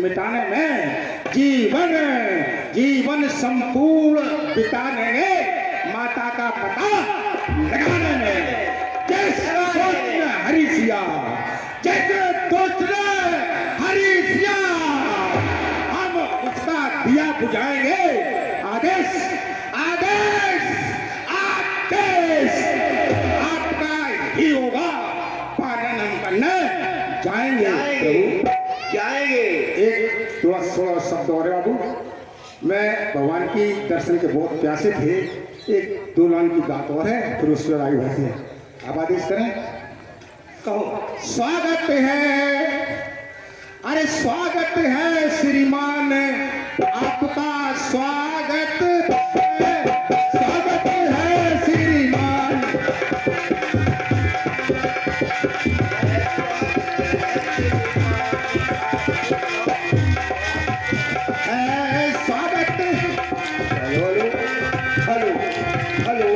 मिटाने में, जीवन जीवन संपूर्ण बिताने में, माता का पता लगाने में। जैसे सोचने हरी सिया, जैसे सोचने हरी सिया, हम उसका दिया बुझाएंगे। आदेश आदेश आदेश आपका ही होगा। पालन हम करने जाएंगे प्रभु, जाएंगे। एक थोड़ा शब्द और बाबू, मैं भगवान की दर्शन के बहुत प्यासे थे। एक दो लाइन की बात और है, फिर उसके बाद आगे बढ़ते हैं। आप आदेश करें। कहो स्वागत है, अरे स्वागत है श्रीमान, आपका स्वागत है, स्वागत है श्रीमान। स्वागत हेलो हेलो हेलो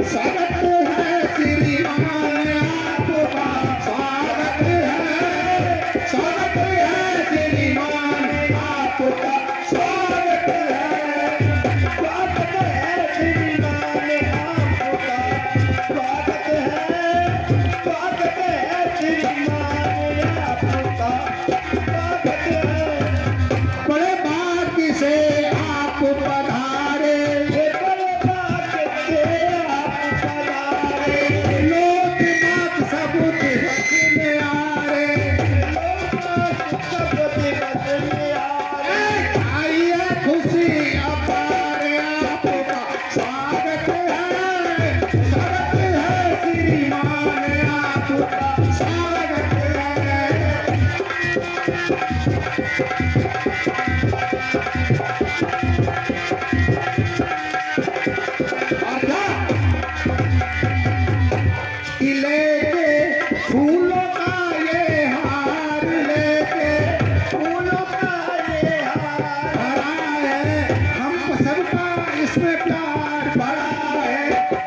स्वागत है श्रीमान, आपका स्वागत है, स्वागत है श्रीमान, आपका स्वागत है, स्वागत है श्रीमान, आपका स्वागत है, स्वागत है श्रीमान, आपका स्वागत है। बड़े भाग्य से आप पधारे, बड़े भाग्य से आप पधारे, लोकनाथ सब दिवस में आ रे, लोकनाथ सब दिवस में आ रे। आइए खुशी अपारे, आपका स्वागत है, स्वागत है श्रीमान, आपका स्वागत है। लेके फूलों का ये हार, लेके फूलों का ये हार, भरा है हम सबका इसमें प्यार, भरा है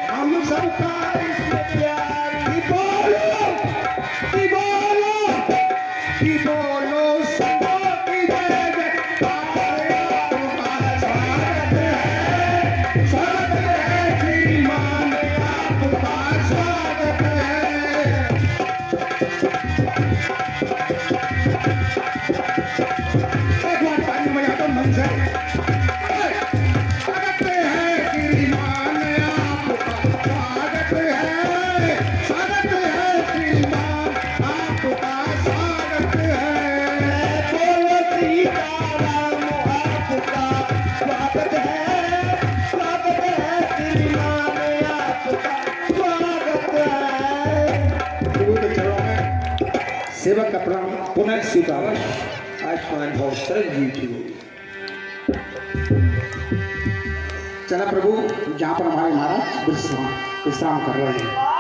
हम सबका इसमें प्यार। की बोलो की बोलो की बोलो सबो की जय जयकार, आपका स्वागत है, स्वागत है श्रीमान, आपका स्वागत है। एक बार ताली बजा दो मन से। स्वागत है श्रीमान, आपका स्वागत है, स्वागत है श्रीमान, आपका स्वागत है। बोलो सीताराम, आपका स्वागत है, स्वागत है श्रीमान, आपका स्वागत है। गुरु के चरणों में सेवक का प्रणाम पुनः स्वीकार। आज पान भाव सरल जी की चला प्रभु, जहाँ पर हमारे महाराज विश्राम कर रहे हैं।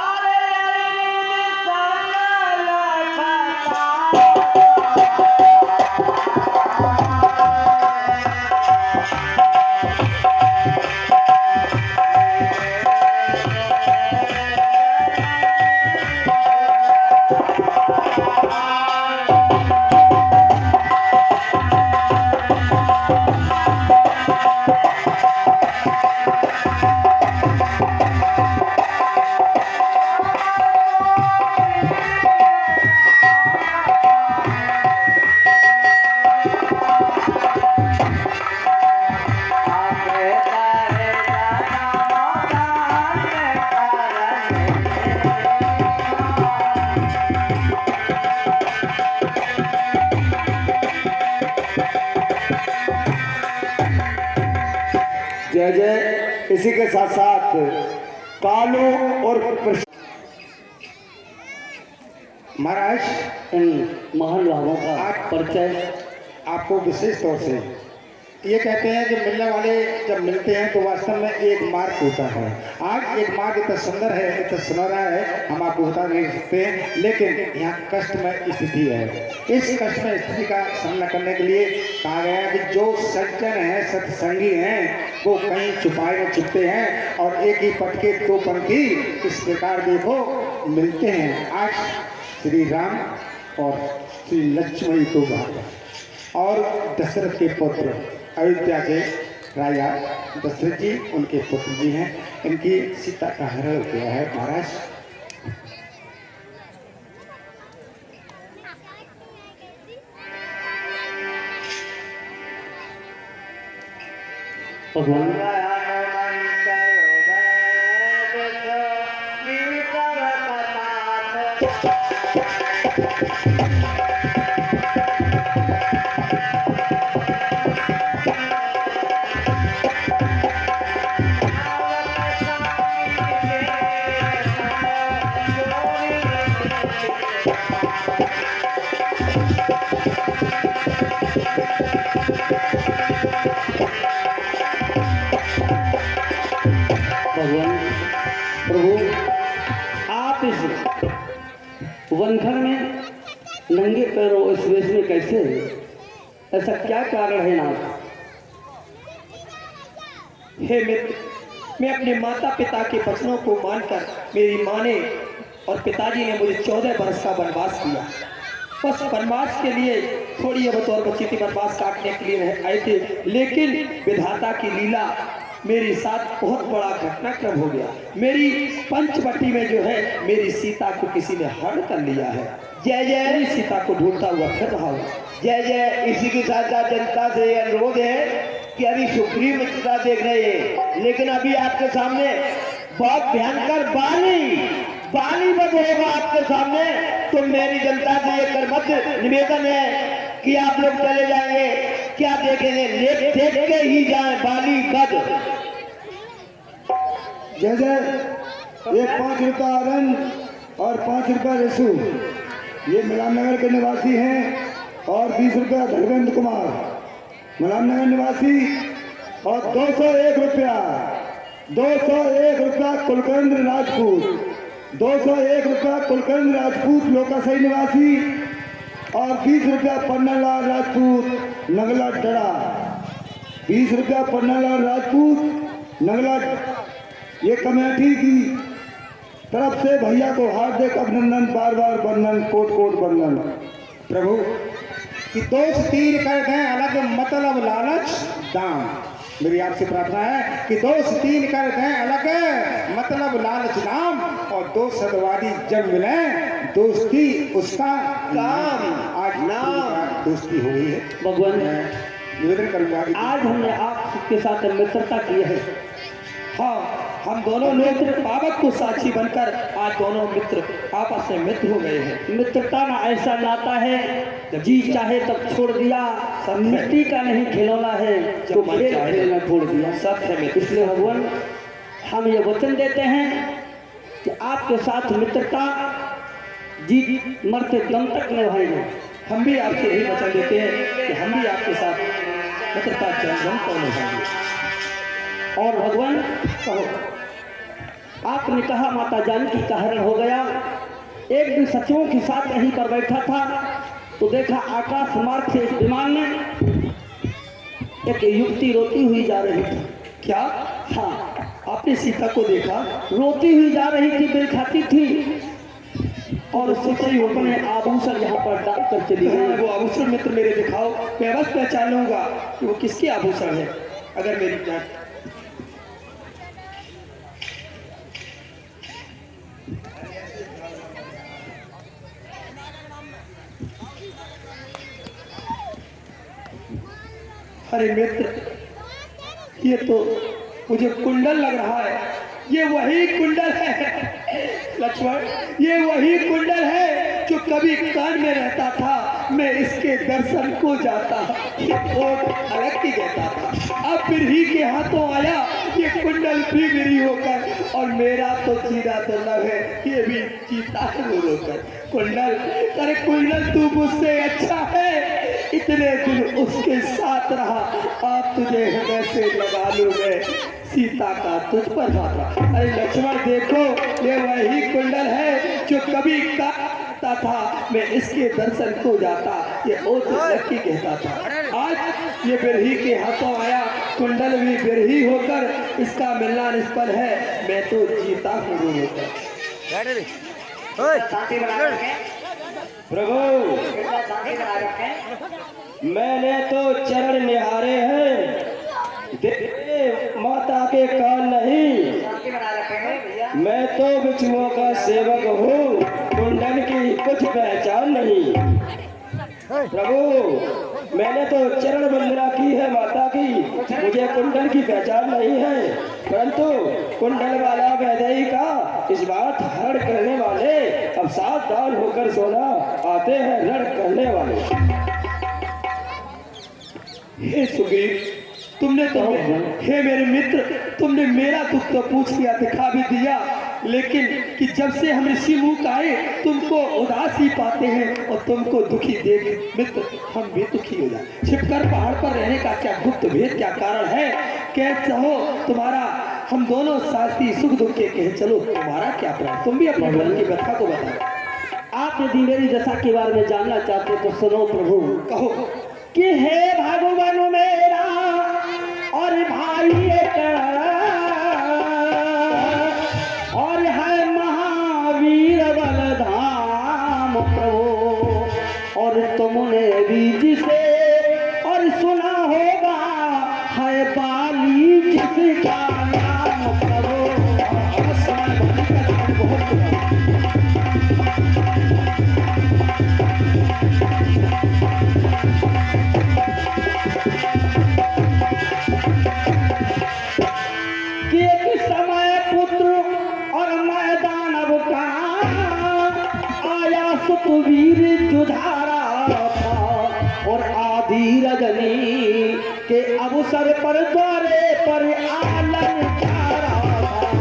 जय जय। इसी के साथ साथ कालू और महाराज, इन महान भावों का परिचय आपको विशेष तौर से ये कहते हैं कि मिलने वाले जब मिलते हैं तो वास्तव में एक मार्ग होता है। आज एक मार्ग इतना सुंदर है, इतना सुनहरा है, हम आपको बता नहीं सकते, लेकिन यहाँ कष्टमय स्थिति है। इस कष्टमय स्थिति का सामना करने के लिए कहा गया है कि जो सज्जन हैं, सत्संगी हैं, वो कहीं छुपाए में छिपते हैं और एक ही पथ के दो पंथी इस प्रकार देखो मिलते हैं। आज श्री राम और श्री लक्ष्मण तो भागा और दशरथ के पुत्र अयोध्या के राजा दशरथ जी उनके पुत्र जी हैं। इनकी सीता का हरण किया है महाराज। प्रभु, आप इस वनखंड में नंगे पैरों इस वेश में कैसे? ऐसा क्या कारण है नाथ? हे मित्र, मैं अपने माता पिता के वचनों को मानकर मेरी माँ ने और पिताजी ने मुझे 14 वर्ष का वनवास दिया। बस वनवास के लिए थोड़ी बतौर बच्ची थी, वनवास काटने के लिए आए थे, लेकिन विधाता की लीला मेरे साथ बहुत बड़ा घटनाक्रम हो गया। मेरी पंचवटी में जो है मेरी सीता को किसी ने हरण कर लिया है। जय जय। मेरी सीता को ढूंढता हुआ फिर रहा हूँ। जय जय। इसी के साथ साथ जनता से यह अनुरोध है कि अभी सुग्रीव मित्रता देख रहे हैं, लेकिन अभी आपके सामने बहुत भयंकर बाली वध होगा आपके सामने। तो मेरी जनता से यह करबद्ध निवेदन है कि आप लोग चले जाएंगे, क्या देखेंगे, देख के ही जाए बाली वध। जय जय। ये 5 रुपया अरन और 5 रुपया रसू, ये मलामनगर के निवासी हैं, और 20 रुपया धर्मेंद्र कुमार मलामनगर निवासी, और 201 रुपया कुलकर्णी राजपूत, 201 रुपया कुलकर्णी राजपूत लोकासही निवासी, और 20 रुपया पन्नालाल राजपूत नगला डरा, 20 रुपया पन्नालाल राजपूत नगला। ये कमेटी की तरफ से भैया को हार्दिक अभिनंदन, बार बार वंदन, कोट कोट वंदन। प्रभु कि 2 से 3 कर दें अलग, मतलब लालच दाम। मेरी आपसे प्रार्थना है कि 2 से 3 कर दें अलग, मतलब लालच दाम, और 2 सदवादी जब मिले दोस्ती उसका काम। आज नाम दोस्ती हो गई है। भगवान, निवेदन करूंगा आज हमने आपके साथ मित्रता की है। हाँ, हम दोनों लोग पावक को साक्षी बनकर आज दोनों मित्र आपस में मित्र हो गए हैं। मित्रता ना ऐसा नाता है जी चाहे तब छोड़ दिया, सब मिट्टी का नहीं खिलौना है जो खेलना छोड़ दिया। सब है मित्र। इसलिए भगवान हम ये वचन देते हैं कि आपके साथ मित्रता जी मरते दम तक निभाएंगे। हम भी आपसे यही वचन देते हैं कि हम भी आपके साथ मित्रता चरण को निभाएंगे। और भगवान कहो, आपने कहा माता जानकी का हरण हो गया। एक दिन सचिवों के साथ यहीं पर बैठा था तो देखा आकाश मार्ग से एक विमान में एक युवती रोती हुई जा रही थी। क्या? हाँ, आपने सीता को देखा? रोती हुई जा रही थी, बिल खाती थी, और उससे कोई अपने आभूषण यहाँ पर डाल कर चली गई। वो आभूषण मित्र मेरे दिखाओ, मैं बस पहचान लूंगा कि वो किसके आभूषण है। अगर मेरी जान अरे मित्र, ये तो मुझे कुंडल लग रहा है। ये वही कुंडल है लक्ष्मण, ये वही कुंडल है जो कभी कान में रहता था, मैं इसके दर्शन को जाता, और अलग ही कहता था। अब फिर ही के हाथों आया ये कुंडल भी मेरी होकर, और मेरा तो चीरा दुर्लभ है, ये भी चीता होकर। कुंडल, अरे कुंडल तू मुझसे अच्छा है, इतने दिन उसके साथ रहा, आप तुझे हृदय से लगा लूं मैं, सीता का तुझ पर हाथ। अरे लक्ष्मण देखो, ये वही कुंडल है जो कभी कहता था, मैं इसके दर्शन को जाता, ये ओत लक्की कहता था। आज ये बिरही के हाथों आया, कुंडल भी बिरही होकर, इसका मिलना निष्फल है, मैं तो जीता हूँ होकर। प्रभु मैंने तो चरण निहारे हैं, दे माता के कान नहीं। मैं तो बिच्छुओं का सेवक हूँ, कुंडल की कुछ पहचान नहीं। प्रभु मैंने तो चरण वंदना की है माता की, मुझे कुंडल की पहचान नहीं है, परंतु कुंडल वाला वैदेही का इस बात हरण करने वाले अब सावधान होकर सोना, आते हैं रण करने वाले। हे सुग्रीव, तुमने तो हे मेरे मित्र, तुमने मेरा दुख तो पूछ लिया, दिखा भी दिया, लेकिन कि जब से हम ऋषि मुख आए तुमको उदास ही पाते हैं और तुमको दुखी देख मित्र हम भी दुखी हो जाए। छिपकर पहाड़ पर रहने का क्या गुप्त भेद, क्या कारण है? कह चाहो तुम्हारा हम दोनों साथी सुख दुख के कहे चलो, तुम्हारा क्या प्राण, तुम भी अपने मन की व्यथा को बताओ। आप यदि मेरी दशा के बारे में जानना चाहते तो सुनो प्रभु। कहो। कि हे भगवान मेरा और भाई एक और है महावीर बलधाम प्रभु, और तुमने भी जिसे और सुना होगा है बाली जिसका नाम प्रभु। वीर जुझारा था और आधी रजनी के अवसर पर द्वारे पर आलन चारा था।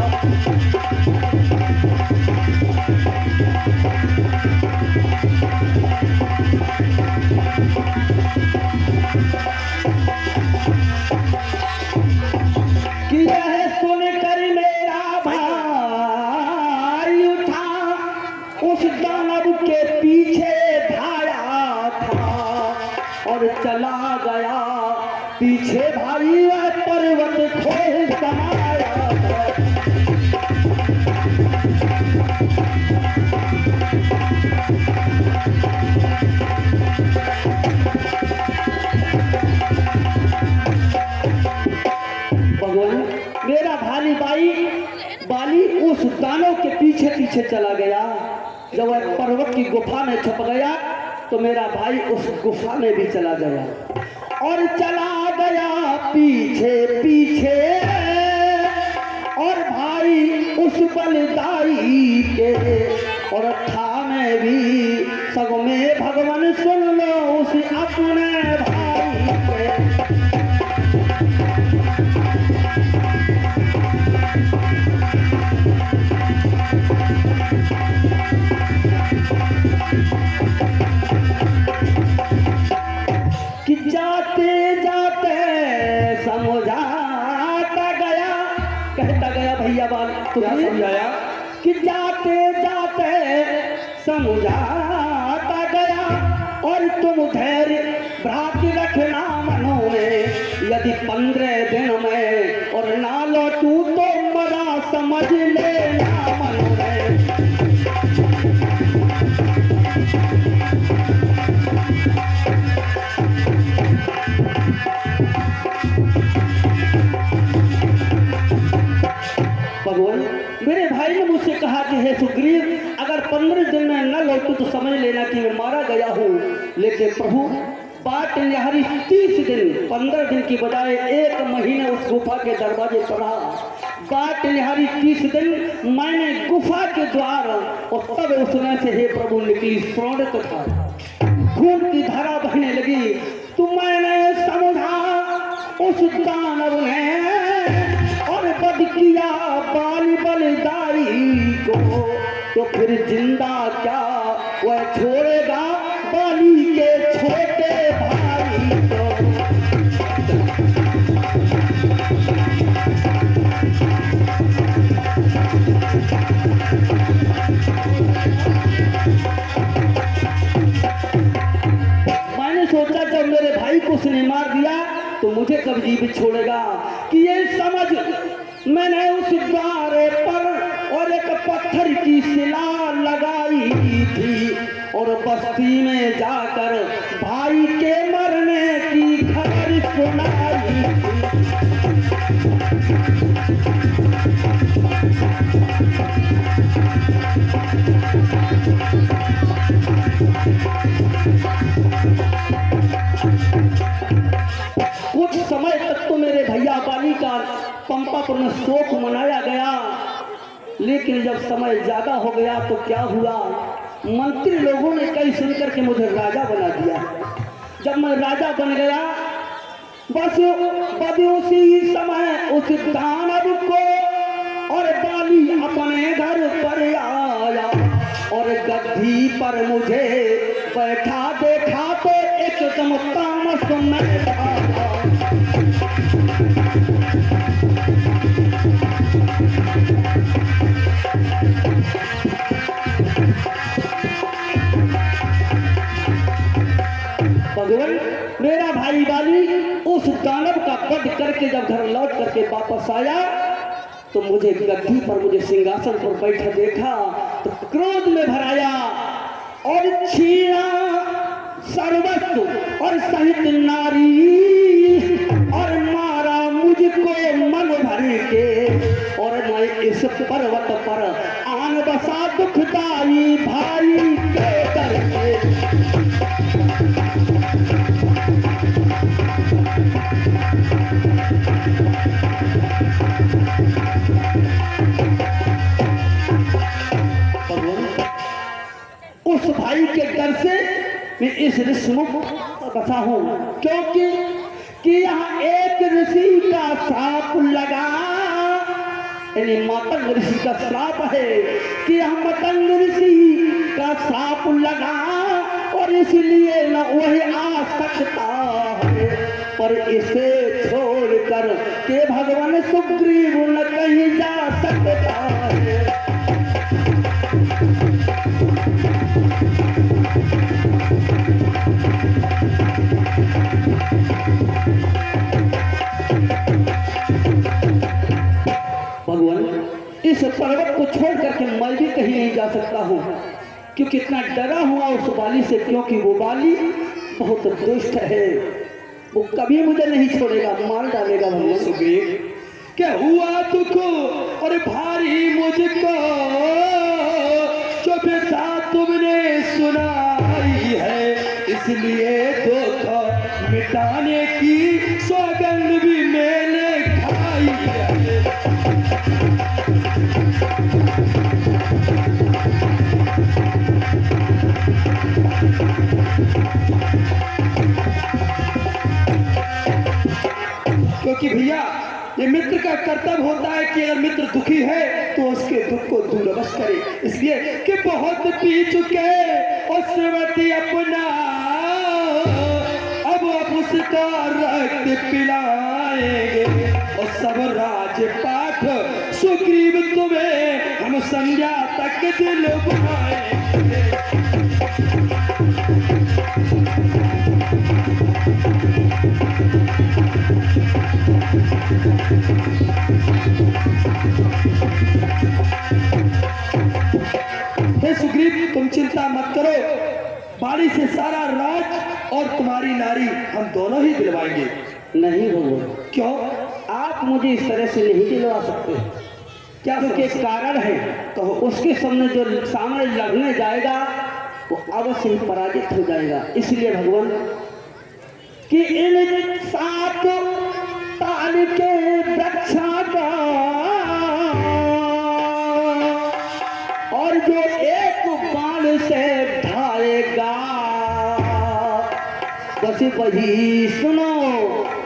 कि यह सुनकर मेरा भाई उठा, उस दानव के पीछे भाया था और चला गया पीछे भाई वह पर्वत खोल समाया था। भगवान मेरा भाई बाली उस दानव के पीछे पीछे चला गया। जब वह पर्वत की गुफा में छुप गया तो मेरा भाई उस गुफा में भी चला गया और चला गया पीछे पीछे, और भाई उस बलदाई के और था में भी सब में भगवान सुन लो उस अपने भाई के। कि जाते जाते समझाता गया, कहता गया भैया बाल तुमने समझाया कि जाते जाते समझाता गया, और तुम धैर्य भ्रात रखना मनो में, यदि 15 दिन में और ना लौटू तो मरा समझ लेना मनो में। भगवान मेरे भाई ने मुझसे कहा कि हे सुग्रीव, अगर 15 दिन में न लौटू तो समझ लेना कि मैं मारा गया हूँ। लेकिन प्रभु बाट निहारी 30 दिन, 15 दिन की बजाय 1 महीने उस गुफा के दरवाजे पर रहा। बाट निहारी 30 दिन मैंने गुफा के द्वार, और तब उसमें से हे प्रभु निकली स्वर्ण था, खून की धारा बहने लगी। तो मैंने समझा उस दानव ने और बद किया बाली बलदाई को, तो फिर जिंदा क्या वह छोड़ेगा बाली के छोटे भाई को। मैंने सोचा जब मेरे भाई को उसने मार दिया तो मुझे कब जीवित छोड़ेगा। कि ये समझ मैंने उस द्वार पर और एक पत्थर की शिला लगाई थी, और बस्ती में जाकर भाई के मरने की खबर सुनाई। कुछ समय तक तो मेरे भैया बाली का पंपापुर में शोक मनाया गया, लेकिन जब समय ज्यादा हो गया तो क्या हुआ, मंत्री लोगों ने कई सुनकर के मुझे राजा बना दिया। जब मैं राजा बन गया, बस उसी समय उस दानव को और बाली अपने घर पर आया और गद्दी पर मुझे बैठा देखा तो एकदम तामस में आया। भगवान, मेरा भाई बाली उस दानव का वध करके जब घर लौट करके वापस आया तो मुझे गद्दी पर, मुझे सिंहासन पर बैठा देखा तो क्रोध में भराया और छीना सर्वस्व और सहित नारी और मारा मुझको मन भर के। और मैं इस पर्वत पर आन बसा दुखदाई भाई के दर पे। उस भाई के डर से मैं इस ऋषि मुख बसा हूं, क्योंकि कि यहाँ एक ऋषि का श्राप लगा, यानी मतंग ऋषि का श्राप है कि यहाँ मतंग ऋषि का श्राप लगा और इसलिए न वही आ सकता है, पर इसे छोड़कर के भगवान सुग्रीव न कहीं जा सकता है। भगवान, इस पर्वत को छोड़ करके मैं भी कहीं नहीं जा सकता हूँ, क्योंकि इतना डरा हुआ उस बाली से, क्योंकि वो बाली बहुत दुष्ट है, वो कभी मुझे नहीं छोड़ेगा, मार डालेगा। भगवान सुग्रीव, क्या हुआ दुख और भारी मुझको, जो पिता तुमने सुनाई है, इसलिए दुख मिटाने की सौगंध भी मैंने खाई है। क्योंकि भैया ये मित्र का कर्तव्य होता है कि अगर मित्र दुखी है तो उसके दुख को दूर अवश्य करे, इसलिए कि बहुत पी चुके और श्रीमती अपना, अब उसका रक्त पिलाएंगे और सब राजपाट सुग्रीव तुम्हें हम संध्या तक दिलवाएंगे। हे सुग्रीव, तुम चिंता मत करो, बाली से सारा राज और तुम्हारी नारी हम दोनों ही दिलवाएंगे। नहीं भगवान, क्यों? आप मुझे इस तरह से नहीं दिलवा सकते। क्या उसके कारण है, तो उसके सामने लड़ने जाएगा वो अवश्य ही पराजित हो जाएगा। इसलिए भगवान कि इन 7 ताल के वृक्षा का और जो एक बाण से ढाएगा बस वही सुनो,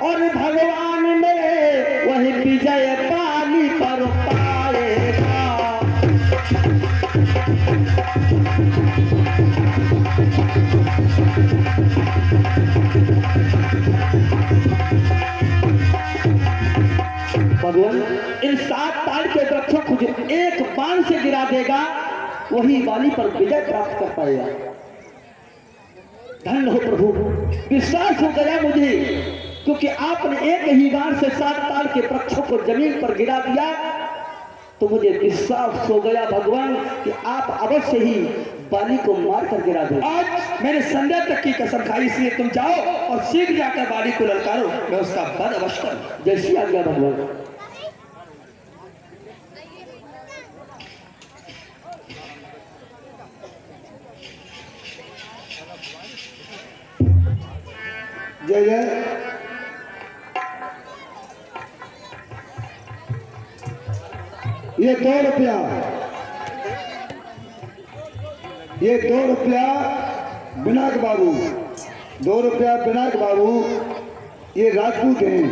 और भगवान में वही विजय पानी पर पाएगा। भगवान इन 7 ताल के वृक्षों को जो एक बाण से गिरा देगा वही बाली पर विजय प्राप्त कर पाएगा। धन्य हो प्रभु, विश्वास हो गया मुझे, क्योंकि आपने एक ही बाण से 7 ताल के वृक्षों को जमीन पर गिरा दिया, तो मुझे विश्वास हो गया भगवान कि आप अवश्य ही बाली को मार कर गिरा दो। आज मैंने संध्या तक की कसम खाई, इसलिए तुम जाओ और शीघ्र जाकर बाली को ललकारो, मैं उसका वध अवश्य करूं। जैसी आज्ञा भगवान। जय जय। ये 2 रुपया, ये 2 रुपया बिनाक बाबू, 2 रुपया बिनाक बाबू, ये राजपूत हैं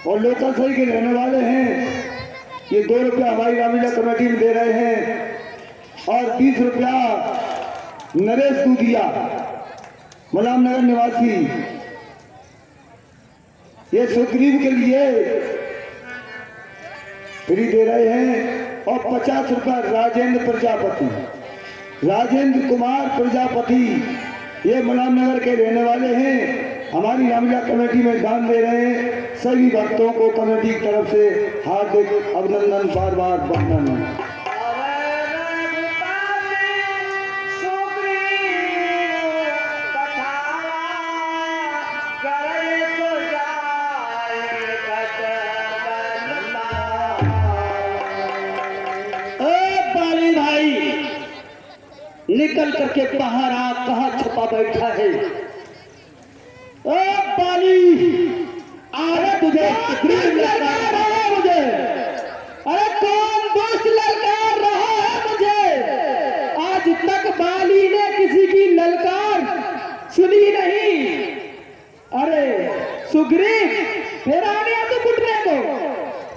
और लोकल सही के रहने वाले हैं। ये 2 रुपया हमारी रामलीला कमेटी में दे रहे हैं और 20 रुपया नरेश दूधिया मलाम नगर निवासी, ये सुग्रीव के लिए फ्री दे रहे हैं और 50 रुपया राजेंद्र प्रजापति, राजेंद्र कुमार प्रजापति, ये मलाम नगर के रहने वाले हैं, हमारी रामलीला कमेटी में दान दे रहे हैं। सभी भक्तों को कमेटी की तरफ से हार्दिक अभिनंदन, बार बार वंदन। निकल करके बाहर आ, कहाँ छुपा बैठा है? ओ बाली, अरे तुझे ललकार रहा है मुझे? अरे कौन दोस्त ललकार रहा है मुझे? आज तक बाली ने किसी की ललकार सुनी नहीं। अरे सुग्रीव, फिर आ गया तू कुटने को,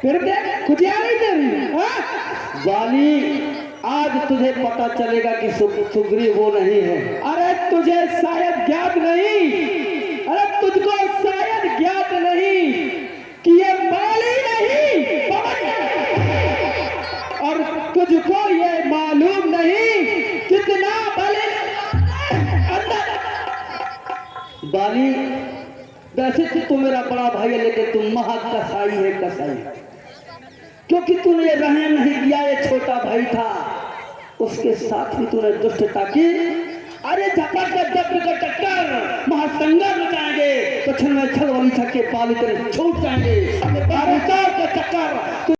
फिर देख खुजिया नहीं तेरी। हाँ बाली, आज तुझे पता चलेगा कि सुग्रीव वो नहीं है। अरे तुझे शायद ज्ञात नहीं, अरे तुझको शायद ज्ञात नहीं कि ये बाली नहीं और तुझको ये मालूम नहीं कितना बलि अंदर। बाली, वैसे तो मेरा बड़ा भाई है, लेकिन तुम महा कसाई है, कसाई, क्योंकि तूने रहने नहीं दिया। ये छोटा भाई था, उसके साथ भी तूने दुष्टता की। अरे झपट का जब्र का टक्कर, महासंग्राम मचाएंगे तो छल में छल वाली छक्के पाली तेरे छूट जाएंगे। का चक्कर